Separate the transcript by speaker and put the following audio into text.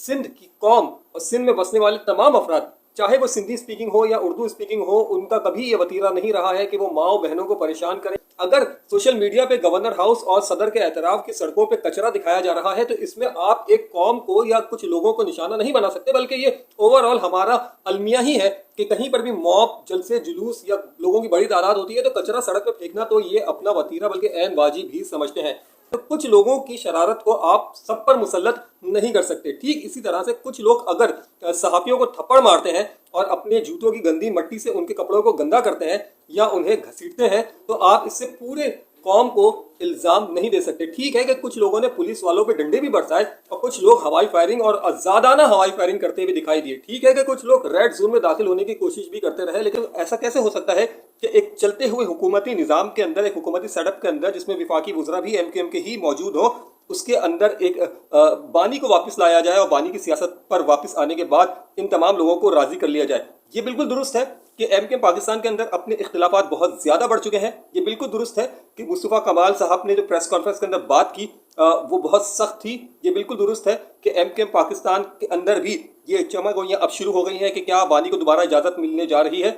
Speaker 1: सिंध की कौम और सिंध में बसने वाले तमाम अफराद, चाहे वो सिंधी स्पीकिंग हो या उर्दू स्पीकिंग हो, उनका कभी ये वतीरा नहीं रहा है कि वो माओ बहनों को परेशान करें। अगर सोशल मीडिया पे गवर्नर हाउस और सदर के एतराफ की सड़कों पे कचरा दिखाया जा रहा है तो इसमें आप एक कौम को या कुछ लोगों को निशाना नहीं बना सकते, बल्कि ये ओवरऑल हमारा अलमिया ही है कि कहीं पर भी मॉब, जलसे, जुलूस या लोगों की बड़ी तादाद होती है तो कचरा सड़क पे फेंकना तो ये अपना वतीरा बल्कि ऐन वाजिब ही समझते हैं। तो कुछ लोगों की शरारत को आप सब पर मुसल्लत नहीं कर सकते। ठीक इसी तरह से कुछ लोग अगर सहाफियों को थप्पड़ मारते हैं और अपने जूतों की गंदी मट्टी से उनके कपड़ों को गंदा करते हैं या उन्हें घसीटते हैं तो आप इससे पूरे कौम को इल्जाम नहीं दे सकते। ठीक है कि कुछ लोगों ने पुलिस वालों पे डंडे भी बरसाए और कुछ लोग हवाई फायरिंग और आजादाना हवाई फायरिंग करते हुए दिखाई दिए। ठीक है कि कुछ लोग रेड जोन में दाखिल होने की कोशिश भी करते रहे, लेकिन ऐसा कैसे हो सकता है कि एक चलते हुए हुकूमती निज़ाम के अंदर, एक हुकूमती सेटअप के अंदर जिसमें विफाकी वज़रा भी एमक्यूएम के ही मौजूद हो, उसके अंदर एक बानी को वापस लाया जाए और बानी की सियासत पर वापस आने के बाद इन तमाम लोगों को राजी कर लिया जाए। ये बिल्कुल दुरुस्त है कि एमक्यूएम पाकिस्तान के अंदर अपने इख्तिलाफात बहुत ज़्यादा बढ़ चुके हैं। ये बिल्कुल दुरुस्त है कि मुस्तफ़ा कमाल साहब ने जो प्रेस कॉन्फ्रेंस के अंदर बात की वो बहुत सख्त थी। ये बिल्कुल दुरुस्त है कि एमक्यूएम पाकिस्तान के अंदर भी ये चमगोइयाँ अब शुरू हो गई हैं कि क्या बानी को दोबारा इजाज़त मिलने जा रही है।